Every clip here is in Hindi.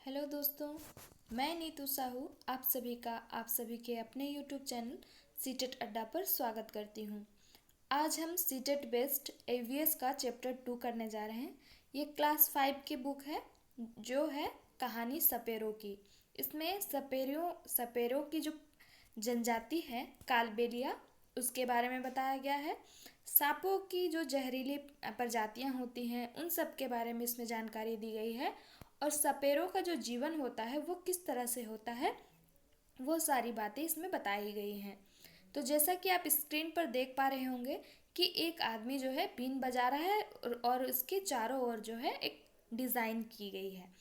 हेलो दोस्तों, मैं नीतू साहू आप सभी के अपने यूट्यूब चैनल सीटेट अड्डा पर स्वागत करती हूँ। आज हम सीटेट बेस्ड एवीएस का चैप्टर 2 करने जा रहे हैं। ये क्लास 5 की बुक है जो है कहानी सपेरों की। इसमें सपेरों की जो जनजाति है कालबेलिया, उसके बारे में बताया गया है। सांपों की जो जहरीली प्रजातियां होती हैं उन सब के बारे में इसमें जानकारी दी गई है। और सपेरों का जो जीवन होता है वो किस तरह से होता है वो सारी बातें इसमें बताई गई हैं। तो जैसा कि आप स्क्रीन पर देख पा रहे होंगे कि एक आदमी जो है बीन बजा रहा है और उसके चारों ओर जो है एक डिज़ाइन की गई है।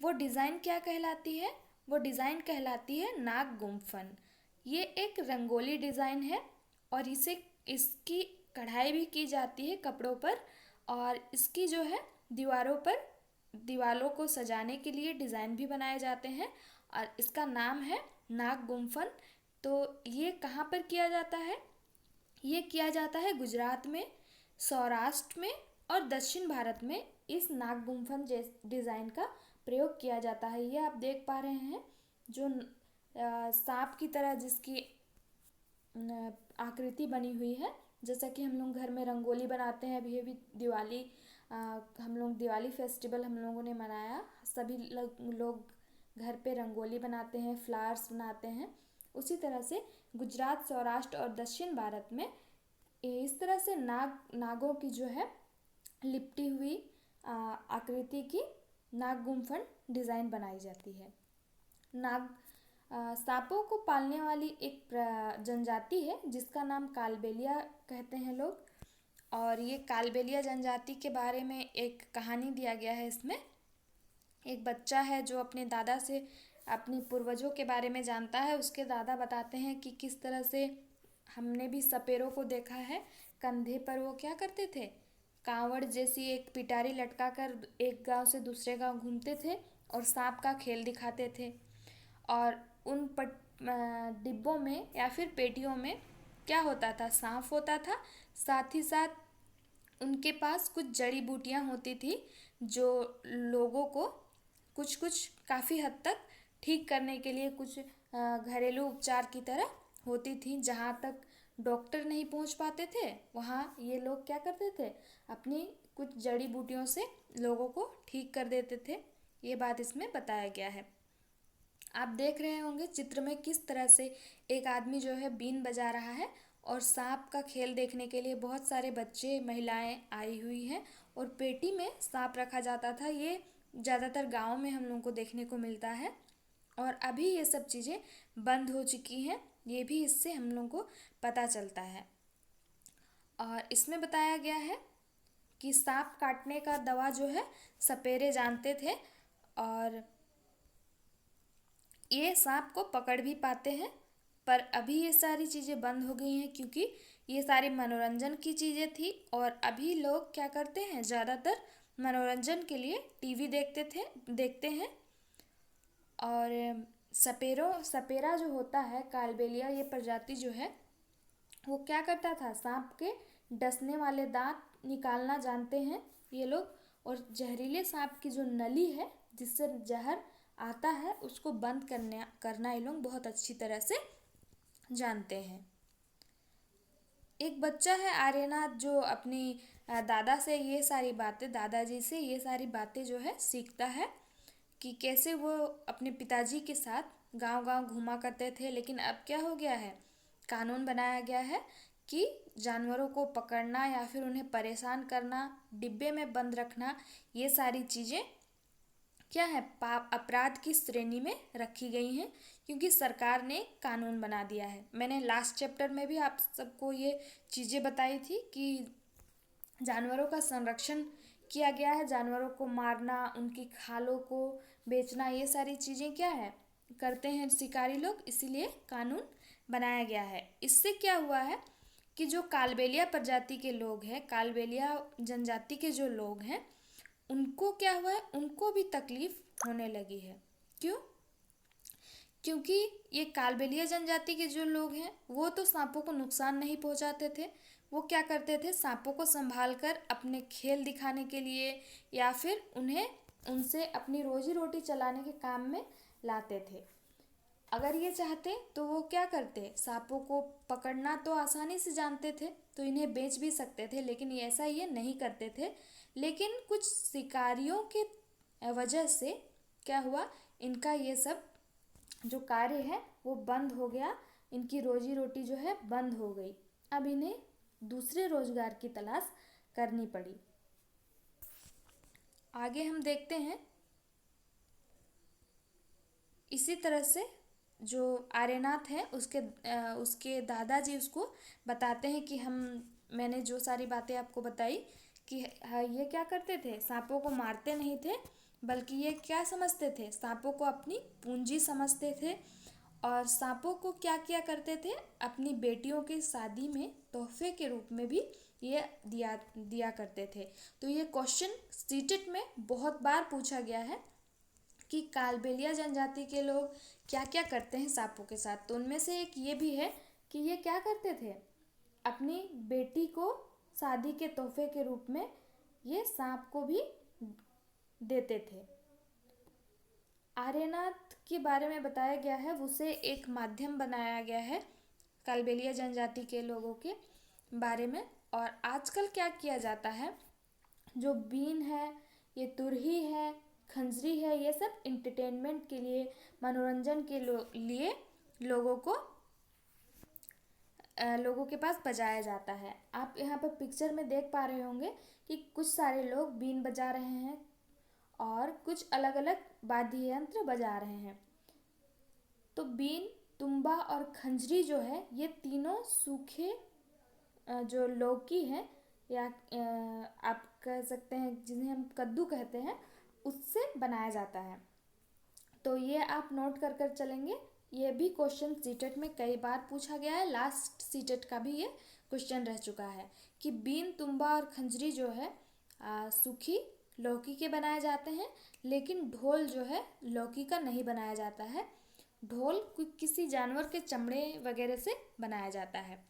वो डिज़ाइन क्या कहलाती है? वो डिज़ाइन कहलाती है नाग गुम्फन। ये एक रंगोली डिज़ाइन है और इसकी कढ़ाई भी की जाती है कपड़ों पर। और इसकी जो है दीवारों को सजाने के लिए डिज़ाइन भी बनाए जाते हैं और इसका नाम है नाग गुम्फन। तो ये कहाँ पर किया जाता है? ये किया जाता है गुजरात में, सौराष्ट्र में और दक्षिण भारत में। इस नाग गुम्फन डिज़ाइन का प्रयोग किया जाता है। ये आप देख पा रहे हैं जो सांप की तरह जिसकी आकृति बनी हुई है। जैसा कि हम लोग घर में रंगोली बनाते हैं, अभी अभी दिवाली हम लोग दिवाली फेस्टिवल हम लोगों ने मनाया। सभी लोग घर पे रंगोली बनाते हैं, फ्लावर्स बनाते हैं। उसी तरह से गुजरात, सौराष्ट्र और दक्षिण भारत में इस तरह से नागों की जो है लिपटी हुई आकृति की नाग गुम्फन डिज़ाइन बनाई जाती है। नाग सांपों को पालने वाली एक जनजाति है जिसका नाम कालबेलिया कहते हैं लोग। और ये कालबेलिया जनजाति के बारे में एक कहानी दिया गया है। इसमें एक बच्चा है जो अपने दादा से अपने पूर्वजों के बारे में जानता है। उसके दादा बताते हैं कि किस तरह से हमने भी सपेरों को देखा है। कंधे पर वो क्या करते थे, कांवड़ जैसी एक पिटारी लटका कर एक गांव से दूसरे गांव घूमते थे और सांप का खेल दिखाते थे। और उन डिब्बों में या फिर पेटियों में क्या होता था, सांप होता था। साथ ही साथ उनके पास कुछ जड़ी बूटियां होती थी जो लोगों को कुछ कुछ काफ़ी हद तक ठीक करने के लिए कुछ घरेलू उपचार की तरह होती थी। जहाँ तक डॉक्टर नहीं पहुँच पाते थे वहाँ ये लोग क्या करते थे, अपनी कुछ जड़ी बूटियों से लोगों को ठीक कर देते थे। ये बात इसमें बताया गया है। आप देख रहे होंगे चित्र में किस तरह से एक आदमी जो है बीन बजा रहा है और सांप का खेल देखने के लिए बहुत सारे बच्चे, महिलाएं आई हुई हैं। और पेटी में सांप रखा जाता था। ये ज़्यादातर गाँव में हम लोगों को देखने को मिलता है और अभी ये सब चीज़ें बंद हो चुकी हैं। ये भी इससे हम लोगों को पता चलता है। और इसमें बताया गया है कि सांप काटने का दवा जो है सपेरे जानते थे और ये सांप को पकड़ भी पाते हैं। पर अभी ये सारी चीज़ें बंद हो गई हैं क्योंकि ये सारी मनोरंजन की चीज़ें थी। और अभी लोग क्या करते हैं, ज़्यादातर मनोरंजन के लिए टीवी देखते हैं। और सपेरा जो होता है कालबेलिया, ये प्रजाति जो है वो क्या करता था, सांप के डसने वाले दांत निकालना जानते हैं ये लोग। और जहरीले सांप की जो नली है जिससे जहर आता है उसको बंद करना ये लोग बहुत अच्छी तरह से जानते हैं। एक बच्चा है आर्यनाथ जो अपनी दादाजी से ये सारी बातें जो है सीखता है कि कैसे वो अपने पिताजी के साथ गांव-गांव घूमा करते थे। लेकिन अब क्या हो गया है, कानून बनाया गया है कि जानवरों को पकड़ना या फिर उन्हें परेशान करना, डिब्बे में बंद रखना, ये सारी चीज़ें क्या है, पाप अपराध की श्रेणी में रखी गई हैं क्योंकि सरकार ने कानून बना दिया है। मैंने लास्ट चैप्टर में भी आप सबको ये चीज़ें बताई थी कि जानवरों का संरक्षण किया गया है। जानवरों को मारना, उनकी खालों को बेचना, ये सारी चीज़ें क्या है करते हैं शिकारी लोग, इसीलिए कानून बनाया गया है। इससे क्या हुआ है कि जो कालबेलिया प्रजाति के लोग हैं, कालबेलिया जनजाति के जो लोग हैं, उनको क्या हुआ है, उनको भी तकलीफ होने लगी है। क्यों? क्योंकि ये कालबेलिया जनजाति के जो लोग हैं वो तो सांपों को नुकसान नहीं पहुंचाते थे। वो क्या करते थे, सांपों को संभाल कर अपने खेल दिखाने के लिए या फिर उन्हें उनसे अपनी रोजी रोटी चलाने के काम में लाते थे। अगर ये चाहते तो वो क्या करते, सांपों को पकड़ना तो आसानी से जानते थे तो इन्हें बेच भी सकते थे, लेकिन ऐसा ये नहीं करते थे। लेकिन कुछ शिकारियों के वजह से क्या हुआ, इनका ये सब जो कार्य है वो बंद हो गया, इनकी रोजी रोटी जो है बंद हो गई। अब इन्हें दूसरे रोजगार की तलाश करनी पड़ी। आगे हम देखते हैं, इसी तरह से जो आर्यनाथ है उसके दादाजी उसको बताते हैं कि मैंने जो सारी बातें आपको बताई कि ये क्या करते थे, सांपों को मारते नहीं थे, बल्कि ये क्या समझते थे, सांपों को अपनी पूंजी समझते थे। और सांपों को क्या किया करते थे, अपनी बेटियों की शादी में तोहफे के रूप में भी ये दिया करते थे। तो ये क्वेश्चन सीटेट में बहुत बार पूछा गया है कि कालबेलिया जनजाति के लोग क्या क्या करते हैं सांपों के साथ। तो उनमें से एक ये भी है कि ये क्या करते थे, अपनी बेटी को शादी के तोहफे के रूप में ये सांप को भी देते थे। आर्यनाथ के बारे में बताया गया है, उसे एक माध्यम बनाया गया है कालबेलिया जनजाति के लोगों के बारे में। और आजकल क्या किया जाता है, जो बीन है, ये तुरही है, खंजरी है, ये सब इंटरटेनमेंट के लिए, मनोरंजन के लिए लोगों के पास बजाया जाता है। आप यहाँ पर पिक्चर में देख पा रहे होंगे कि कुछ सारे लोग बीन बजा रहे हैं और कुछ अलग अलग वाद्य यंत्र बजा रहे हैं। तो बीन, तुम्बा और खंजरी जो है, ये तीनों सूखे जो लौकी हैं, या आप कह सकते हैं जिन्हें हम कद्दू कहते हैं, उससे बनाया जाता है। तो ये आप नोट कर कर चलेंगे। ये भी क्वेश्चन सीटेट में कई बार पूछा गया है, लास्ट सीटेट का भी ये क्वेश्चन रह चुका है कि बीन, तुम्बा और खंजरी जो है सूखी लौकी के बनाए जाते हैं, लेकिन ढोल जो है लौकी का नहीं बनाया जाता है। ढोल किसी जानवर के चमड़े वगैरह से बनाया जाता है।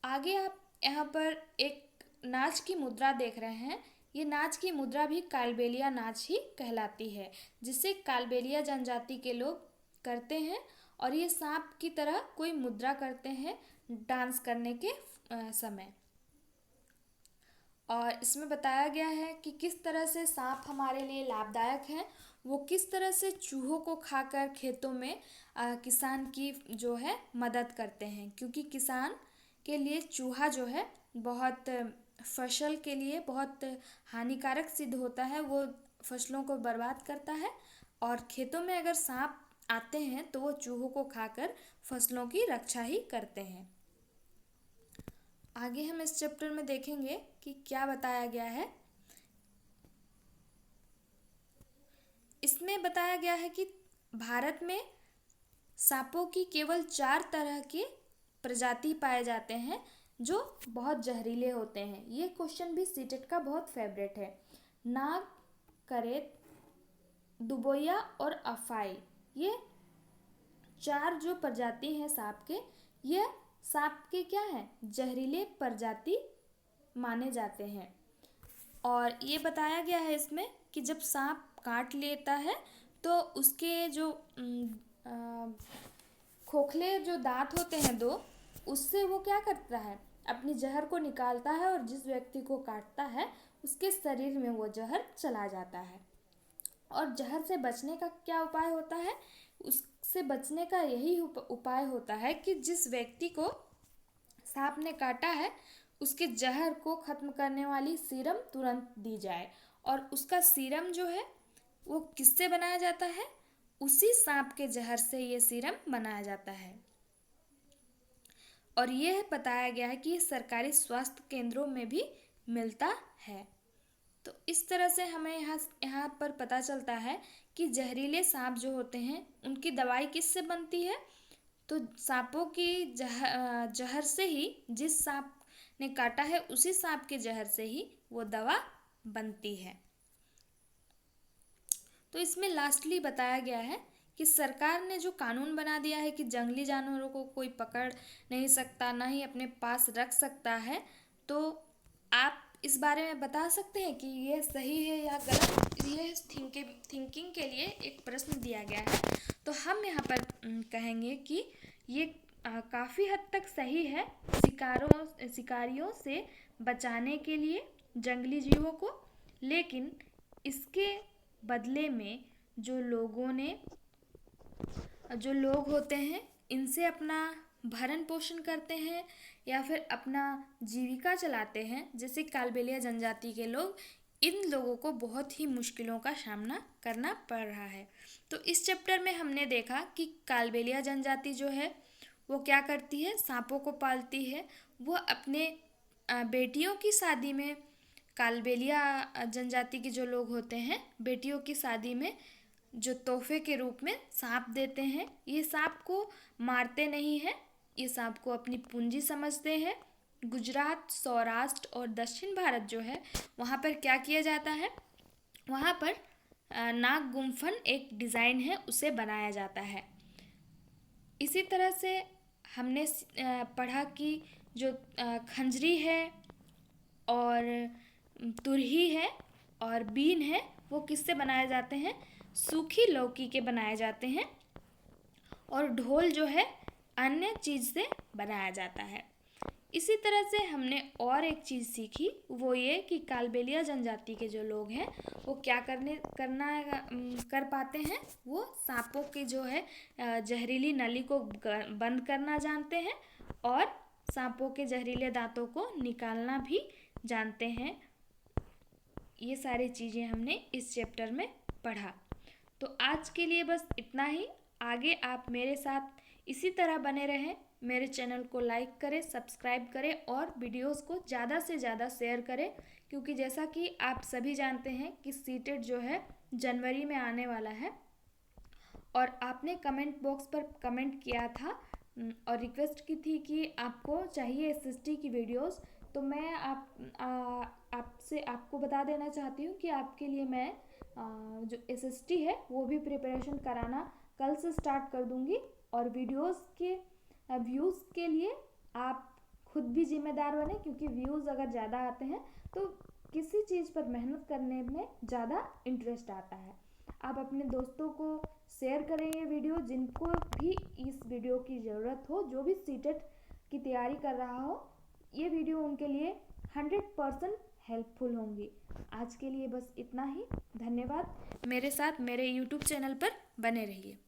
आगे आप यहाँ पर एक नाच की मुद्रा देख रहे हैं। ये नाच की मुद्रा भी कालबेलिया नाच ही कहलाती है, जिसे कालबेलिया जनजाति के लोग करते हैं। और ये सांप की तरह कोई मुद्रा करते हैं डांस करने के समय। और इसमें बताया गया है कि किस तरह से सांप हमारे लिए लाभदायक हैं, वो किस तरह से चूहों को खाकर खेतों में किसान की जो है मदद करते हैं, क्योंकि किसान के लिए चूहा जो है बहुत फसल के लिए बहुत हानिकारक सिद्ध होता है, वो फसलों को बर्बाद करता है। और खेतों में अगर सांप आते हैं तो वो चूहों को खाकर फसलों की रक्षा ही करते हैं। आगे हम इस चैप्टर में देखेंगे कि क्या बताया गया है। इसमें बताया गया है कि भारत में सांपों की केवल 4 तरह के प्रजाति पाए जाते हैं जो बहुत जहरीले होते हैं। ये क्वेश्चन भी सीटेट का बहुत फेवरेट है। नाग, करेत, दुबोया और अफाई, ये 4 जो प्रजाति हैं सांप के, ये सांप के क्या हैं, जहरीले प्रजाति माने जाते हैं। और ये बताया गया है इसमें कि जब सांप काट लेता है तो उसके जो खोखले जो दांत होते हैं 2, उससे वो क्या करता है, अपनी जहर को निकालता है और जिस व्यक्ति को काटता है उसके शरीर में वो जहर चला जाता है। और जहर से बचने का क्या उपाय होता है, उससे बचने का यही उपाय होता है कि जिस व्यक्ति को सांप ने काटा है उसके जहर को खत्म करने वाली सीरम तुरंत दी जाए। और उसका सीरम जो है वो किससे बनाया जाता है, उसी सांप के जहर से ये सीरम बनाया जाता है। और यह बताया गया है कि ये सरकारी स्वास्थ्य केंद्रों में भी मिलता है। तो इस तरह से हमें यहाँ पर पता चलता है कि जहरीले सांप जो होते हैं उनकी दवाई किससे बनती है, तो सांपों की जहर से ही, जिस सांप ने काटा है उसी सांप के जहर से ही वो दवा बनती है। तो इसमें लास्टली बताया गया है कि सरकार ने जो कानून बना दिया है कि जंगली जानवरों को कोई पकड़ नहीं सकता, ना ही अपने पास रख सकता है। तो आप इस बारे में बता सकते हैं कि ये सही है या गलत? ये थिंकिंग के लिए एक प्रश्न दिया गया है। तो हम यहाँ पर कहेंगे कि ये काफ़ी हद तक सही है शिकारियों से बचाने के लिए जंगली जीवों को, लेकिन इसके बदले में जो लोग होते हैं इनसे अपना भरण पोषण करते हैं या फिर अपना जीविका चलाते हैं, जैसे कालबेलिया जनजाति के लोग, इन लोगों को बहुत ही मुश्किलों का सामना करना पड़ रहा है। तो इस चैप्टर में हमने देखा कि कालबेलिया जनजाति जो है वो क्या करती है, सांपों को पालती है। वो अपने बेटियों की शादी में, कालबेलिया जनजाति के जो लोग होते हैं बेटियों की शादी में जो तोहफे के रूप में सांप देते हैं। ये सांप को मारते नहीं हैं, ये सांप को अपनी पूंजी समझते हैं। गुजरात, सौराष्ट्र और दक्षिण भारत जो है वहाँ पर क्या किया जाता है, वहाँ पर नाग गुम्फन एक डिज़ाइन है उसे बनाया जाता है। इसी तरह से हमने पढ़ा कि जो खंजरी है और तुरही है और बीन है वो किससे बनाए जाते हैं, सूखी लौकी के बनाए जाते हैं। और ढोल जो है अन्य चीज़ से बनाया जाता है। इसी तरह से हमने और एक चीज़ सीखी, वो ये कि कालबेलिया जनजाति के जो लोग हैं वो क्या कर पाते हैं, वो सांपों की जो है जहरीली नली को बंद करना जानते हैं और सांपों के जहरीले दांतों को निकालना भी जानते हैं। ये सारी चीज़ें हमने इस चैप्टर में पढ़ा। तो आज के लिए बस इतना ही। आगे आप मेरे साथ इसी तरह बने रहें। मेरे चैनल को लाइक करें, सब्सक्राइब करें और वीडियोस को ज़्यादा से ज़्यादा शेयर करें, क्योंकि जैसा कि आप सभी जानते हैं कि सीटेट जो है जनवरी में आने वाला है। और आपने कमेंट बॉक्स पर कमेंट किया था और रिक्वेस्ट की थी कि आपको चाहिए SST की वीडियोस। तो मैं आपको बता देना चाहती हूँ कि आपके लिए मैं जो SST है वो भी प्रिपरेशन कराना कल से स्टार्ट कर दूँगी। और वीडियोस के व्यूज़ के लिए आप खुद भी जिम्मेदार बने, क्योंकि व्यूज़ अगर ज़्यादा आते हैं तो किसी चीज़ पर मेहनत करने में ज़्यादा इंटरेस्ट आता है। आप अपने दोस्तों को शेयर करें ये वीडियो, जिनको भी इस वीडियो की ज़रूरत हो, जो भी सीटेट की तैयारी कर रहा हो, ये वीडियो उनके लिए 100% हेल्पफुल होंगी। आज के लिए बस इतना ही। धन्यवाद। मेरे साथ मेरे YouTube चैनल पर बने रहिए।